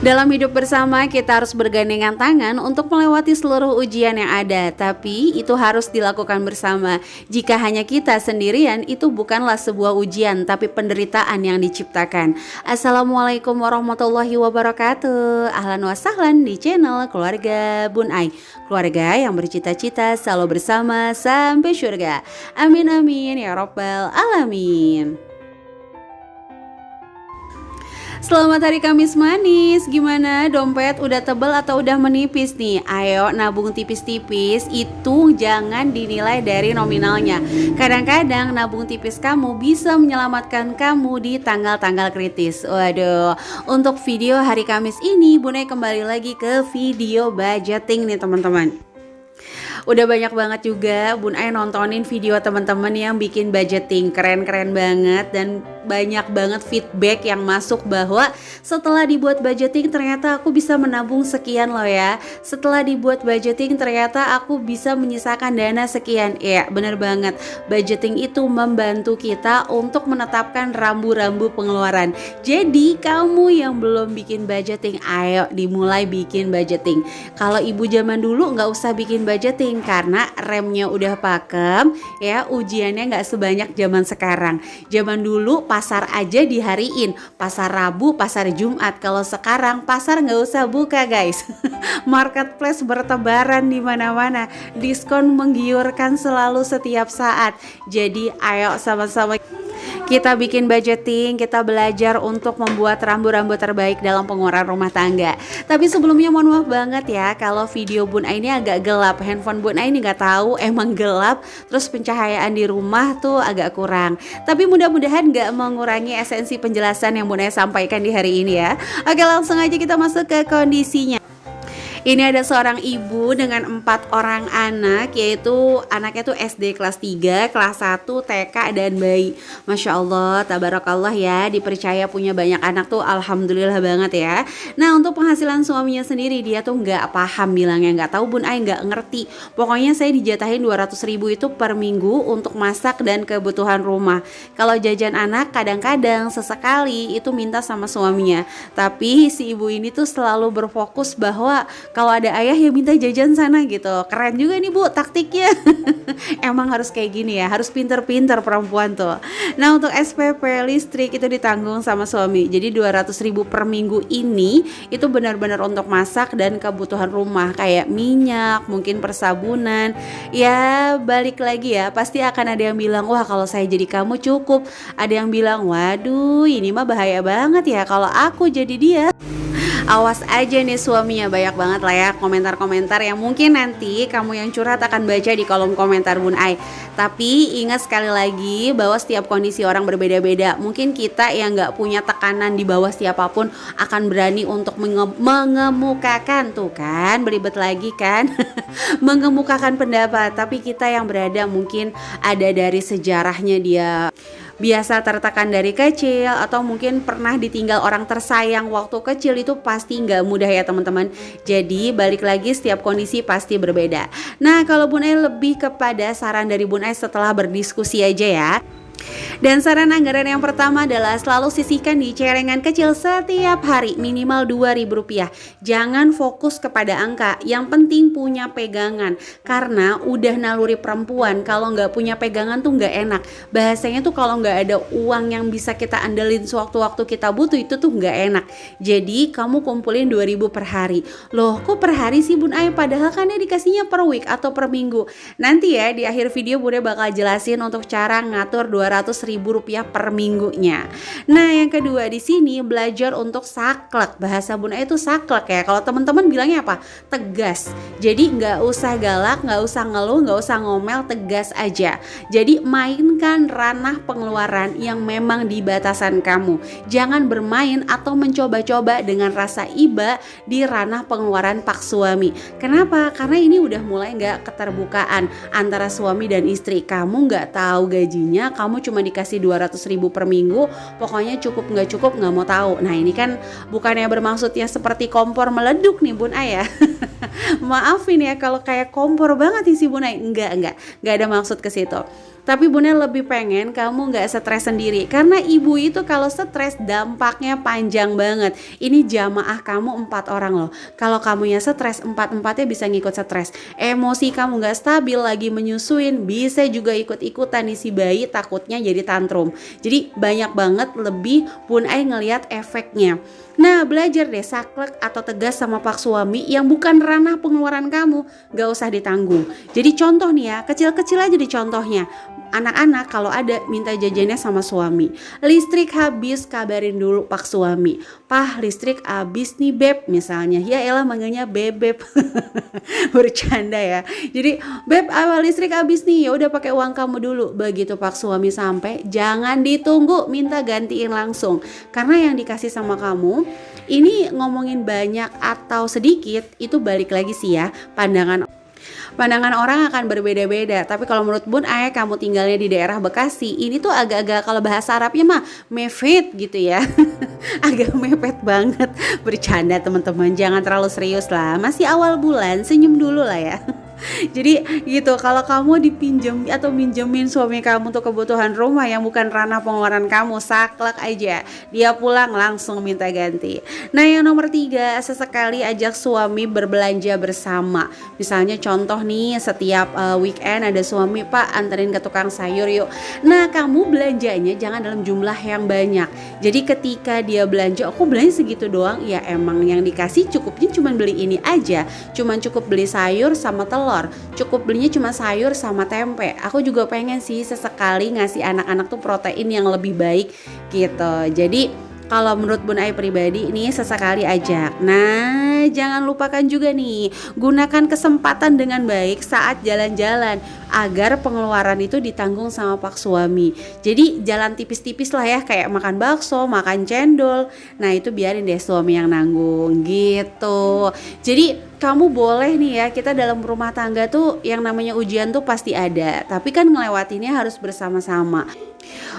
Dalam hidup bersama, kita harus bergandengan tangan untuk melewati seluruh ujian yang ada. Tapi itu harus dilakukan bersama. Jika hanya kita sendirian, itu bukanlah sebuah ujian, tapi penderitaan yang diciptakan. Assalamualaikum warahmatullahi wabarakatuh. Ahlan wa sahlan di channel Keluarga Bun Ai. Keluarga yang bercita-cita selalu bersama sampai surga. Amin amin ya rabbal alamin. Selamat hari Kamis manis. Gimana, dompet udah tebal atau udah menipis nih? Ayo nabung tipis-tipis, itu jangan dinilai dari nominalnya. Kadang-kadang nabung tipis kamu bisa menyelamatkan kamu di tanggal-tanggal kritis. Waduh, untuk video hari Kamis ini Bun Ai kembali lagi ke video budgeting nih teman-teman. Udah banyak banget juga Bun Ai nontonin video teman-teman yang bikin budgeting, keren-keren banget, dan banyak banget feedback yang masuk bahwa setelah dibuat budgeting ternyata aku bisa menabung sekian loh ya. Setelah dibuat budgeting ternyata aku bisa menyisakan dana sekian. Ya bener banget, budgeting itu membantu kita untuk menetapkan rambu-rambu pengeluaran. Jadi kamu yang belum bikin budgeting, ayo dimulai bikin budgeting. Kalau ibu zaman dulu nggak usah bikin budgeting karena remnya udah pakem ya, ujiannya nggak sebanyak zaman sekarang. Zaman dulu pasar aja dihariin, pasar Rabu, pasar Jumat. Kalau sekarang pasar nggak usah buka guys. Marketplace bertebaran di mana-mana, diskon menggiurkan selalu setiap saat. Jadi ayo sama-sama kita bikin budgeting, kita belajar untuk membuat rambu-rambu terbaik dalam pengeluaran rumah tangga. Tapi sebelumnya mohon maaf banget ya kalau video Bun Ai ini agak gelap. Handphone Bun Ai ini nggak tahu emang gelap, terus pencahayaan di rumah tuh agak kurang. Tapi mudah-mudahan nggak mengurangi esensi penjelasan yang Bun Ai sampaikan di hari ini ya. Oke, langsung aja kita masuk ke kondisinya. Ini ada seorang ibu dengan 4 orang anak, yaitu anaknya tuh SD kelas 3, kelas 1, TK, dan bayi. Masya Allah, tabarakallah ya, dipercaya punya banyak anak tuh alhamdulillah banget ya. Nah, untuk penghasilan suaminya sendiri, dia tuh nggak paham bilangnya, nggak tahu Bun Ai, nggak ngerti. Pokoknya saya dijatahin 200.000 itu per minggu untuk masak dan kebutuhan rumah. Kalau jajan anak kadang-kadang sesekali itu minta sama suaminya. Tapi si ibu ini tuh selalu berfokus bahwa kalau ada ayah ya minta jajan sana gitu. Keren juga nih Bu taktiknya. Emang harus kayak gini ya, harus pinter-pinter perempuan tuh. Nah, untuk SPP listrik itu ditanggung sama suami. Jadi 200.000 per minggu ini itu benar-benar untuk masak dan kebutuhan rumah, kayak minyak, mungkin persabunan. Ya balik lagi ya, pasti akan ada yang bilang, wah kalau saya jadi kamu cukup. Ada yang bilang, waduh ini mah bahaya banget ya kalau aku jadi dia. Awas aja nih suaminya, banyak banget lah ya komentar-komentar yang mungkin nanti kamu yang curhat akan baca di kolom komentar Bun Ai. Tapi ingat sekali lagi bahwa setiap kondisi orang berbeda-beda. Mungkin kita yang nggak punya tekanan di bawah siapapun akan berani untuk mengemukakan, tuh kan belibet lagi kan. Mengemukakan pendapat. Tapi kita yang berada mungkin ada dari sejarahnya dia biasa tertekan dari kecil, atau mungkin pernah ditinggal orang tersayang waktu kecil, itu pasti nggak mudah ya teman-teman. Jadi balik lagi, setiap kondisi pasti berbeda. Nah, kalau Bun Ai lebih kepada saran dari Bun Ai setelah berdiskusi aja ya. Dan saran anggaran yang pertama adalah selalu sisihkan di celengan kecil setiap hari minimal Rp2.000. Jangan fokus kepada angka, yang penting punya pegangan. Karena udah naluri perempuan, kalau nggak punya pegangan tuh nggak enak. Bahasanya tuh kalau nggak ada uang yang bisa kita andelin sewaktu-waktu kita butuh, itu tuh nggak enak. Jadi kamu kumpulin 2.000 per hari. Loh kok per hari sih Bun Ai? Padahal kan ya dikasihnya per week atau per minggu. Nanti ya di akhir video Bun Ai bakal jelasin untuk cara ngatur Rp200.000 per minggunya. Nah, yang kedua di sini belajar untuk saklek. Bahasa Bun Ai itu saklek ya. Kalau teman-teman bilangnya apa? Tegas. Jadi nggak usah galak, nggak usah ngeluh, nggak usah ngomel, tegas aja. Jadi mainkan ranah pengeluaran yang memang di batasan kamu. Jangan bermain atau mencoba-coba dengan rasa iba di ranah pengeluaran pak suami. Kenapa? Karena ini udah mulai nggak keterbukaan antara suami dan istri. Kamu nggak tahu gajinya, kamu cuma dikasih 200.000 per minggu, pokoknya cukup nggak mau tahu. Nah, ini kan bukannya bermaksudnya seperti kompor meleduk nih Bun Ai ya. Maafin ya kalau kayak kompor banget nih si Bunai. Enggak ada maksud ke situ. Tapi Bunda lebih pengen kamu nggak stres sendiri. Karena ibu itu kalau stres dampaknya panjang banget. Ini jamaah kamu 4 orang loh. Kalau kamunya stres, 4-4-nya bisa ngikut stres. Emosi kamu nggak stabil lagi menyusuin, bisa juga ikut-ikutan nih si bayi, takutnya jadi tantrum. Jadi banyak banget lebih Bun Ai ngelihat efeknya. Nah, belajar deh saklek atau tegas sama pak suami yang bukan ranah pengeluaran kamu, gak usah ditanggung. Jadi contoh nih ya, kecil-kecil aja di contohnya. Anak-anak kalau ada minta jajannya sama suami, listrik habis, kabarin dulu pak suami. Pah, listrik habis nih beb, misalnya. Ya elah manggilnya bebeb. Bercanda ya. Jadi beb, awal listrik habis nih, ya udah pakai uang kamu dulu. Begitu pak suami sampai, jangan ditunggu, minta gantiin langsung. Karena yang dikasih sama kamu ini ngomongin banyak atau sedikit itu balik lagi sih ya, pandangan orang akan berbeda-beda. Tapi kalau menurut Bun Ai, kamu tinggalnya di daerah Bekasi, ini tuh agak-agak, kalau bahasa Arabnya mah mepet gitu ya. Agak mepet banget. Bercanda teman-teman, jangan terlalu serius lah, masih awal bulan, senyum dulu lah ya. Jadi gitu, kalau kamu dipinjem atau minjemin suami kamu untuk kebutuhan rumah yang bukan ranah pengeluaran kamu, saklek aja, dia pulang langsung minta ganti. Nah yang nomor 3, sesekali ajak suami berbelanja bersama. Misalnya contoh nih, setiap weekend ada suami, Pak anterin ke tukang sayur yuk. Nah kamu belanjanya jangan dalam jumlah yang banyak. Jadi ketika dia belanja, aku belanja segitu doang, ya emang yang dikasih cukupnya cuma beli ini aja, cuma cukup beli sayur sama telur, cukup belinya cuma sayur sama tempe. Aku juga pengen sih sesekali ngasih anak-anak tuh protein yang lebih baik gitu. Jadi kalau menurut Bun Ai pribadi ini sesekali aja. Nah jangan lupakan juga nih, gunakan kesempatan dengan baik saat jalan-jalan agar pengeluaran itu ditanggung sama pak suami. Jadi jalan tipis-tipis lah ya, kayak makan bakso, makan cendol. Nah itu biarin deh suami yang nanggung gitu. Jadi kamu boleh nih ya, kita dalam rumah tangga tuh yang namanya ujian tuh pasti ada, tapi kan ngelewatinnya harus bersama-sama.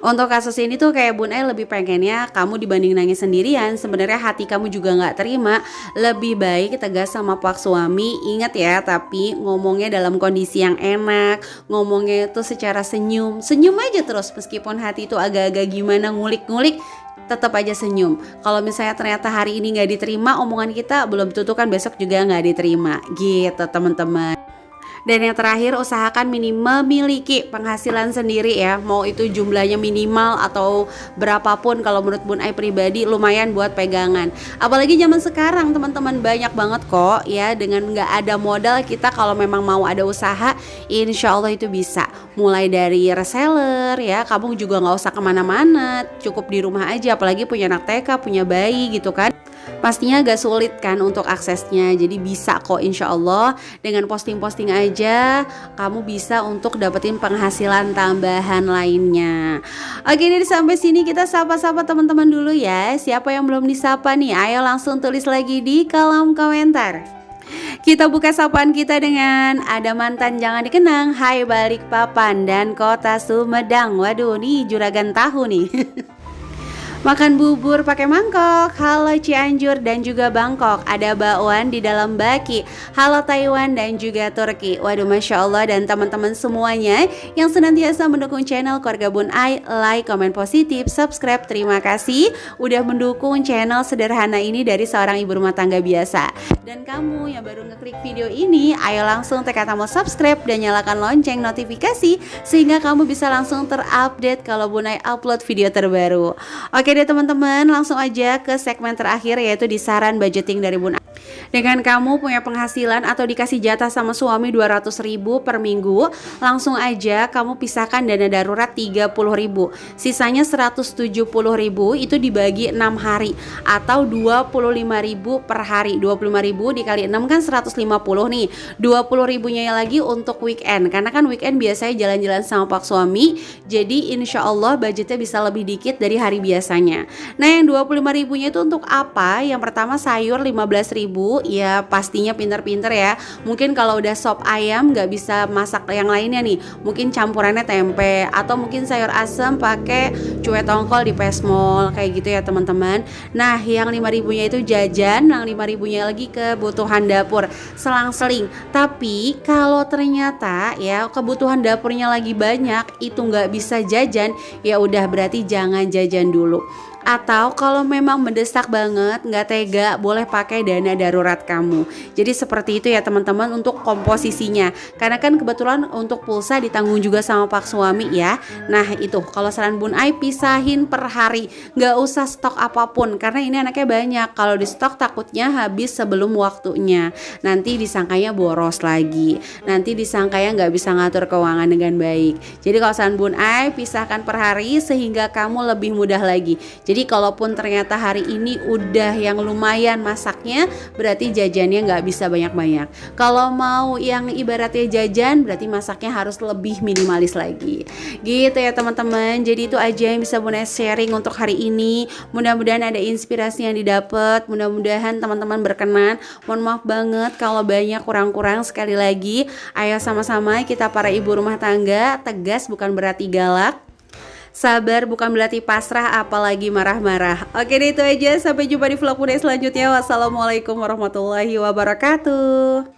Untuk kasus ini tuh kayak Bun Ai lebih pengennya kamu dibanding nangis sendirian, sebenarnya hati kamu juga gak terima, lebih baik tegas sama pak suami. Ingat ya, tapi ngomongnya dalam kondisi yang enak, ngomongnya itu secara senyum aja terus, meskipun hati itu agak-agak gimana, ngulik-ngulik, tetap aja senyum. Kalau misalnya ternyata hari ini gak diterima omongan kita, belum tentu kan besok juga gak diterima gitu teman-teman. Dan yang terakhir, usahakan memiliki penghasilan sendiri ya. Mau itu jumlahnya minimal atau berapapun, kalau menurut Bun Ai pribadi lumayan buat pegangan. Apalagi zaman sekarang teman-teman, banyak banget kok ya, dengan gak ada modal kita kalau memang mau ada usaha, insya Allah itu bisa. Mulai dari reseller ya, kamu juga gak usah kemana-mana, cukup di rumah aja. Apalagi punya anak TK, punya bayi gitu kan, pastinya agak sulit kan untuk aksesnya. Jadi bisa kok insya Allah, dengan posting-posting aja kamu bisa untuk dapetin penghasilan tambahan lainnya. Oke nih, sampai sini kita sapa-sapa teman-teman dulu ya. Siapa yang belum disapa nih, ayo langsung tulis lagi di kolom komentar. Kita buka sapaan kita dengan ada mantan jangan dikenang, hai balik papan dan kota Sumedang. Waduh nih juragan tahu nih. Makan bubur pakai mangkok, halo Cianjur dan juga Bangkok. Ada bakwan di dalam baki, halo Taiwan dan juga Turki. Waduh Masya Allah, dan teman-teman semuanya yang senantiasa mendukung channel Keluarga Bun Ai, like, komen positif, subscribe. Terima kasih udah mendukung channel sederhana ini dari seorang ibu rumah tangga biasa. Dan kamu yang baru ngeklik video ini, ayo langsung tekan tombol subscribe dan nyalakan lonceng notifikasi sehingga kamu bisa langsung terupdate kalau Bun Ai upload video terbaru. Oke deh teman-teman, langsung aja ke segmen terakhir, yaitu di saran budgeting dari Bun Ai. Dengan kamu punya penghasilan atau dikasih jatah sama suami 200.000 per minggu, langsung aja kamu pisahkan dana darurat 30.000, sisanya 170.000 itu dibagi 6 hari atau 25.000 per hari. 25.000 dikali 6 kan 150 nih. 20.000 nya lagi untuk weekend, karena kan weekend biasanya jalan-jalan sama pak suami, jadi insya Allah budgetnya bisa lebih dikit dari hari biasanya. Nah yang 25.000 nya itu untuk apa? Yang pertama sayur 15.000, dulu ya, pastinya pinter-pinter ya. Mungkin kalau udah sop ayam nggak bisa masak yang lainnya nih, mungkin campurannya tempe atau mungkin sayur asem pakai cuek tongkol di Pesmol kayak gitu ya teman-teman. Nah yang 5.000-nya itu jajan, yang 5.000-nya lagi kebutuhan dapur selang-seling. Tapi kalau ternyata ya kebutuhan dapurnya lagi banyak, itu nggak bisa jajan, ya udah berarti jangan jajan dulu. Atau kalau memang mendesak banget, nggak tega, boleh pakai dana darurat kamu. Jadi seperti itu ya teman-teman untuk komposisinya. Karena kan kebetulan untuk pulsa ditanggung juga sama pak suami ya. Nah itu kalau saran Bun Ai pisahin per hari, nggak usah stok apapun karena ini anaknya banyak. Kalau di stok takutnya habis sebelum waktunya. Nanti disangkanya boros lagi. Nanti disangkanya nggak bisa ngatur keuangan dengan baik. Jadi kalau saran Bun Ai pisahkan per hari sehingga kamu lebih mudah lagi. Jadi kalaupun ternyata hari ini udah yang lumayan masaknya, berarti jajannya nggak bisa banyak-banyak. Kalau mau yang ibaratnya jajan, berarti masaknya harus lebih minimalis lagi. Gitu ya teman-teman. Jadi itu aja yang bisa Bunda sharing untuk hari ini. Mudah-mudahan ada inspirasi yang didapat. Mudah-mudahan teman-teman berkenan. Mohon maaf banget kalau banyak kurang-kurang. Sekali lagi, ayo sama-sama kita para ibu rumah tangga, tegas bukan berarti galak. Sabar bukan berarti pasrah, apalagi marah-marah. Oke deh itu aja, sampai jumpa di vlog Bunda selanjutnya. Wassalamualaikum warahmatullahi wabarakatuh.